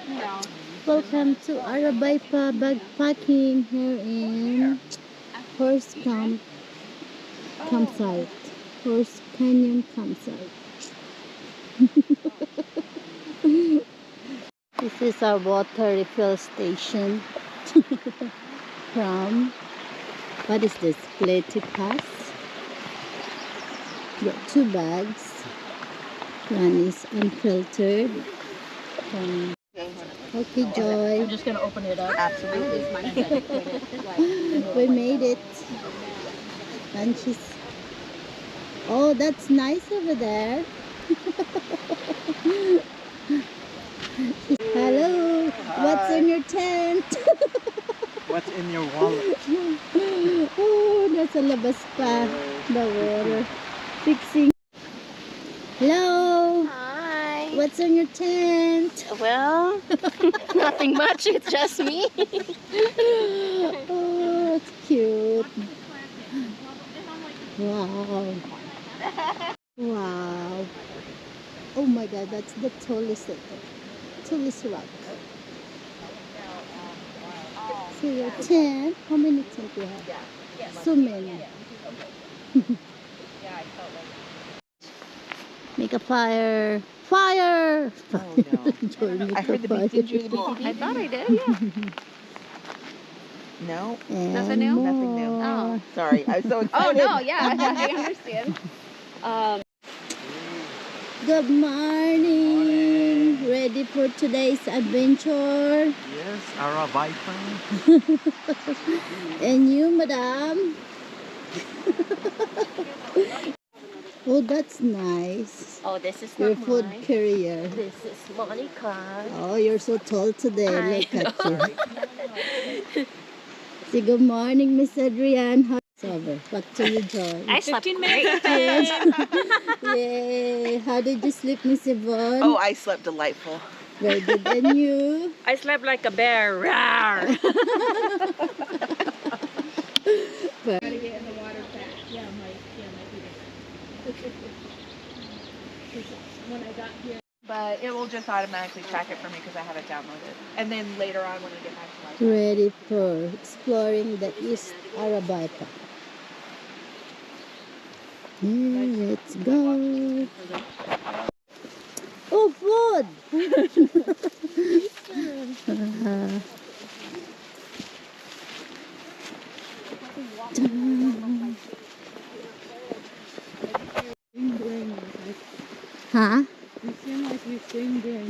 No. Welcome to Arabaypa Backpacking here in Horse Campsite. Horse Canyon Campsite. This is our water refill station from, what is this, Leyte Pass. Got 2 bags. One is unfiltered. Okay, Joy. I'm just going to open it up. Absolutely. We made it. And she's... Oh, that's nice over there. Hello. Hi. What's in your tent? What's in your wallet? Oh, nasa labas pa. The water. Fixing. Hello. Hi. What's in your tent? Well, nothing much. It's just me. Oh, it's cute. Wow. Wow. Oh my God, that's the tallest rock. So your tent, how many tents do you have? So many. Make a fire. Fire! Oh no. Joy, make I a heard the fire. beep. Did you hear the beep? I thought I did, yeah. No. And Nothing new? Nothing new. more. Sorry, I was so Oh, excited. no, yeah, I understand. Good morning. Ready for today's adventure? Yes, Arabaypa. And you, madam? Oh, that's nice. Oh, this is Your not food mine. carrier. This is Monica. Oh, you're so tall today. I Look at you. Say good morning, Miss Adrienne. How's over? Back to you, Joy. I slept great. Yay. How did you sleep, Miss Yvonne? Oh, I slept delightful. Very good. And you? I slept like a bear. Rawr. But it will just automatically track it for me because I have it downloaded. And then later on when I get back to my Ready for exploring the East Arabaypa. Let's go. Oh, food! Huh? You seem like you sing during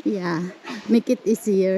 Yeah, make it easier.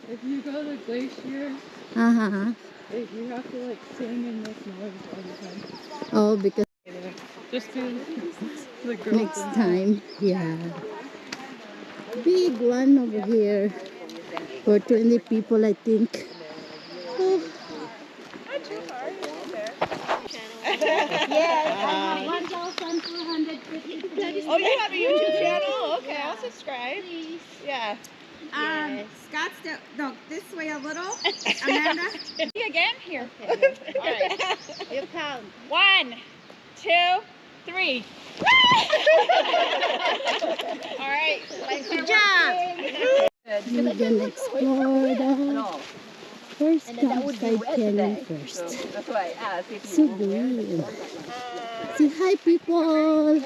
if you go to Glacier, Uh-huh. you have to like sing and make noise all the time. Oh, because Just to the girls. next time, yeah. Big one over here for 20 people, I think. Oh. Yes. 1,250. Oh, you have a YouTube channel? Okay, I'll subscribe. Yeah. Scottsdale, no, this way a little. Amanda? Again? Here. Okay. All right. You count. 1, 2, 3. All right. Good job. We're gonna explore the first campsite canyon first. That's why I asked if So good. Say hi, people.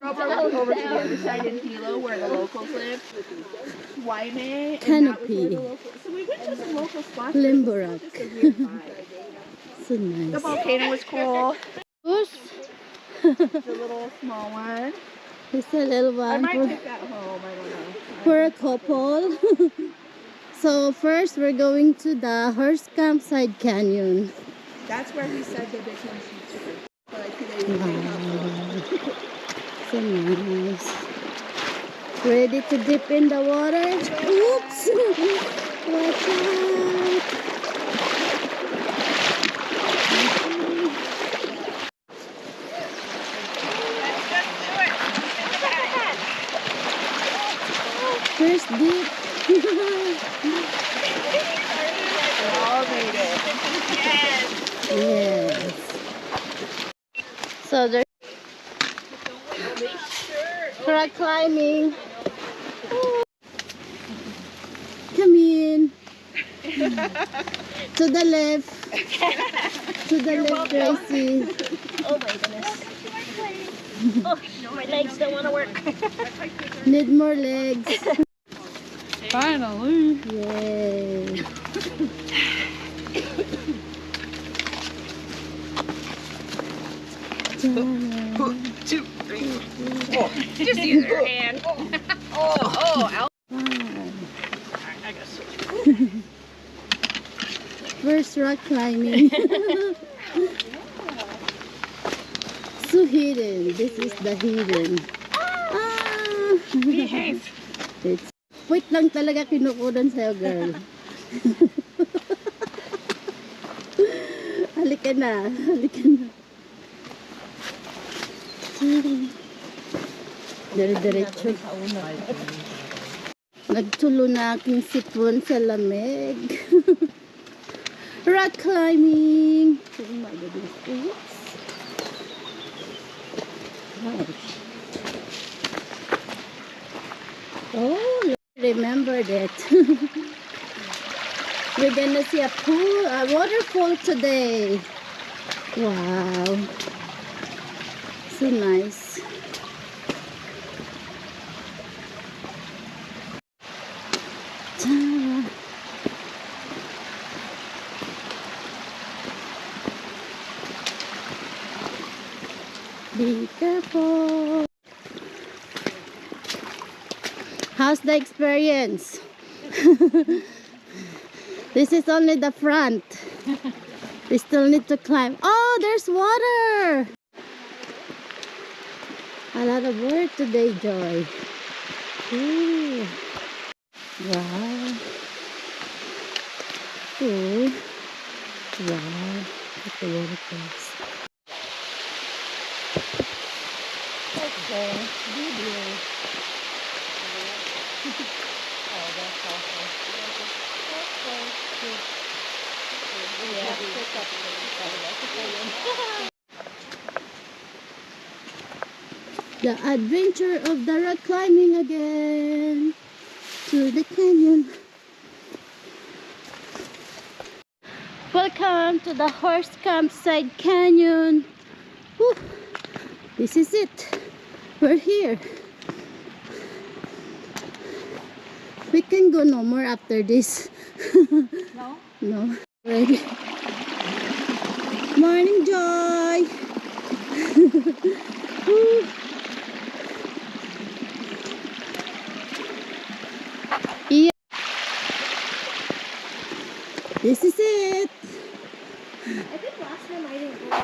Over to the other side in Hilo where the locals live. Waime. Canopy. So we went to some local spots. Limborak. Just a weird vibe. So The nice. volcano was cool. Oops. The little small one. It's a little I one might for, take that home. I don't know. for a couple. So first we're going to the Horse Campsite Canyon. That's where he said the big one shoots are. But I think they Wow. So nice. Ready to dip in the water? Oops! Watch out! First dip. all made it. Yes. So there. Rock climbing. Come in. To the left. To the left, Tracy. Oh my goodness. Oh, my legs don't want to work. Need more legs. Finally. Yay. Just use your hand. First rock climbing. So hidden. This is the hidden. Ah. It's wait lang talaga kinukunan sa'yo, girl. Halika na. Halika na. Dire-diretso. Nagtulo na aking sipon sa lamig. Rock climbing. Oh my goodness. Oops. Gosh. Oh, remember that. We're gonna see a pool, a waterfall today. Wow. So nice. Ta-da. Be careful. How's the experience? This is only the front. We still need to climb. Oh, there's water. A lot of water today, Joy. Ooh. Wow. Ooh. Wow. Look at the waterfalls. Okay, video. Oh, that's awesome. The adventure of the rock climbing again to the canyon. Welcome to the Horse Campsite Canyon. Whew. This is it. We're here. We can go no more after this. No? No. Ready? Morning, Joy. Woo. Yeah. This is it. I think last time I didn't go.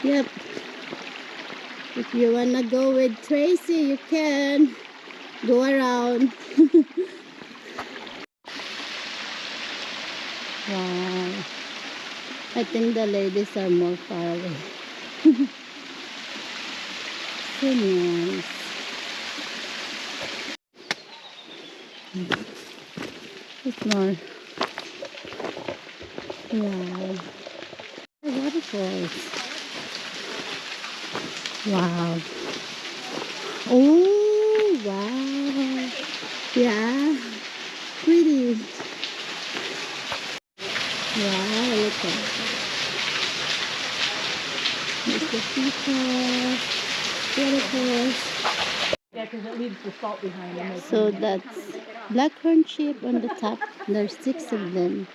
Yep. If you wanna go with Tracy, you can go around. Wow. I think the ladies are more far away. So nice. It's more. Wow. The waterfalls. Wow. Oh, wow. Yeah. Pretty. Wow, look at that. There's the people. Waterfalls. Yeah, because it leaves the salt behind them. So that's Blackhorn sheep on the top. There's 6 of them.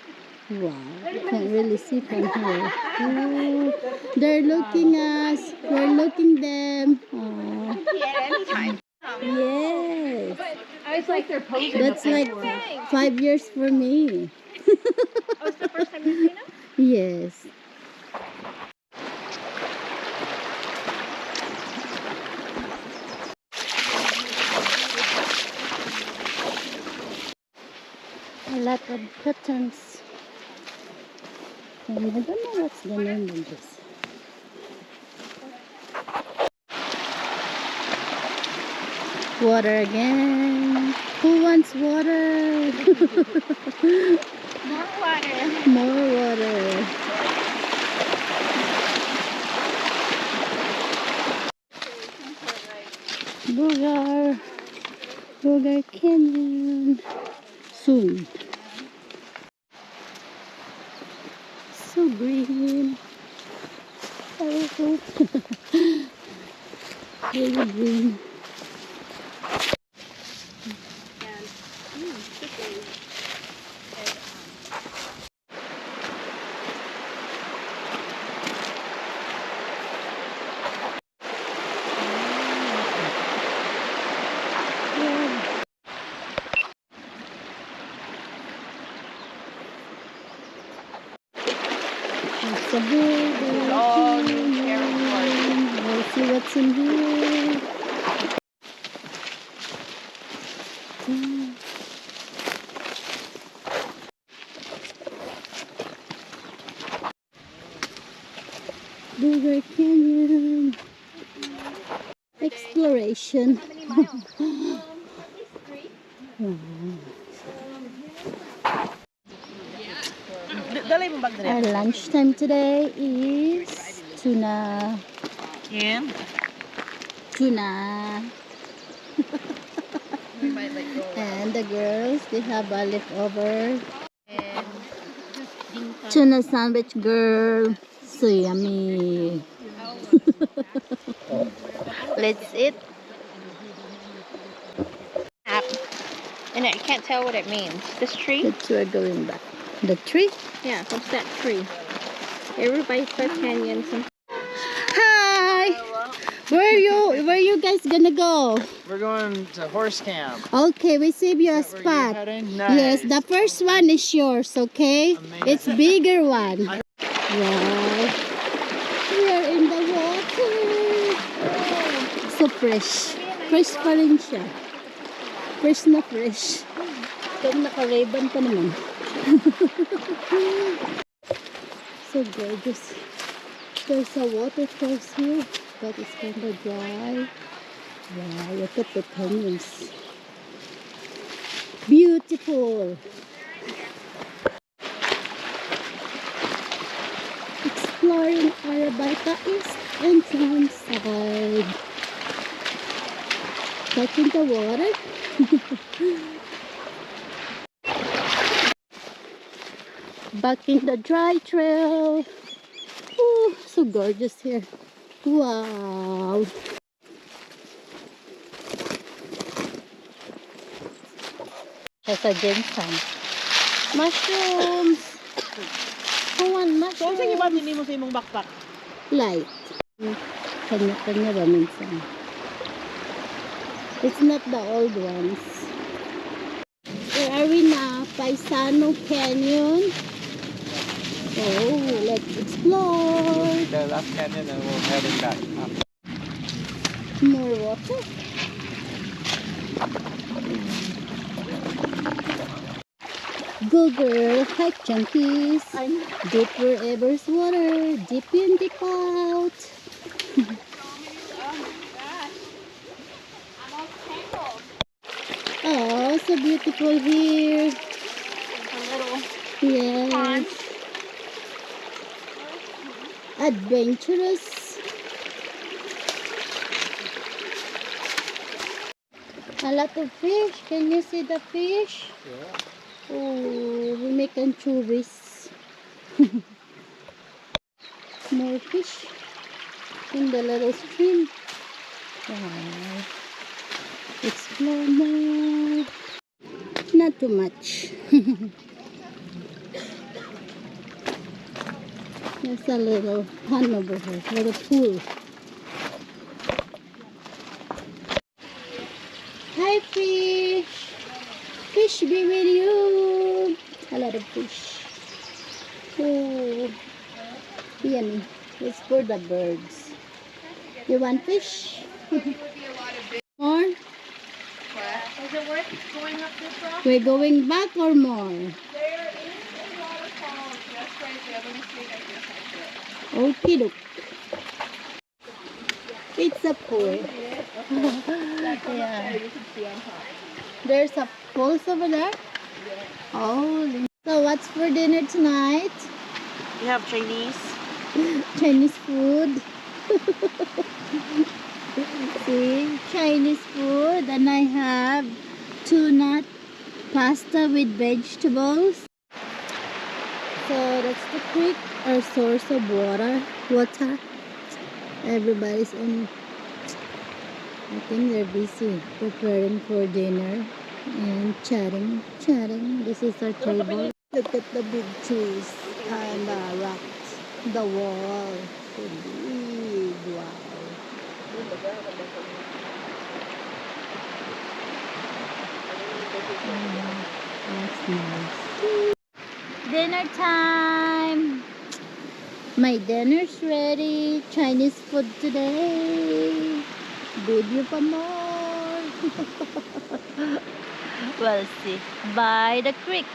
Wow, you can't really see from here. Oh, they're looking us. We're looking them. Oh, Yeah, anytime. yes. It's like they're posing. That's like 5 years for me. Oh, it's the first time you've seen them? Yes. A lot of curtains. And I don't know what's the name of this. Water again. Who wants water? More water. More water. Bogar Canyon. Soon. So green. Oh, very green. It's a big all new territory. Let's see what's in here. Boulder Canyon. Exploration. Dali mo bag Our lunchtime today is tuna. And? Tuna. And the girls, they have a leftover tuna sandwich, girl. So yummy. Let's eat. And I can't tell what it means. This tree? That's we're going back. The tree? Yeah, what's that tree? Everybody's first canyon. Hi! Where you guys gonna go? We're going to horse camp. Okay, we save you a Where you're spot. heading? Yes, Nice. the first one is yours, okay? Amazing. It's bigger one. Wow. We are in the water. So fresh. Fresh pa rin siya. Fresh na fresh. Kung naka-ribbon pa naman. So gorgeous. There's a waterfall here, but it's kind of dry. Wow, look at the canyons. Beautiful. Exploring Arabaita East and Townside. Touching the water. Back in the dry trail. Oh, so gorgeous here. Wow. There's a ginseng. Mushrooms. Who want So, sige ba mushrooms? din mo sa imong backpack? Light. Kanya-kanya ba minsan? It's not the old ones. Where are we now? Paisano Canyon. Oh, let's explore. The last canyon and we're heading back. More water. Go girl, hike junkies. Deep wherever's water. Deep in, deep out. Oh, so beautiful here. Yes. Adventurous. A lot of fish. Can you see the fish? Yeah. Oh, we make anchovies. More fish in the little stream. Wow. Explore more. Not too much. There's a little pond over here, little pool. Hi fish! Fish be with you! A lot of fish. Oh, yummy. It's for the birds. You want fish? More? Is it worth going up this rock? We're going back or more? There is a waterfall just right there. Let me see if I can catch it. Okie doke. It's a pool. Yeah. You can see on top. There's a pool over there? Oh, so what's for dinner tonight? We have Chinese. Chinese food. See, Chinese food, and I have tuna pasta with vegetables. So that's the creek, our source of water. Everybody's in. I think they're busy preparing for dinner and chatting. This is our table. Look at the big trees and the rocks, the wall. So big, wow. That's nice. Dinner time. My dinner's ready. Chinese food today. Video pa more. We'll see. By the creek.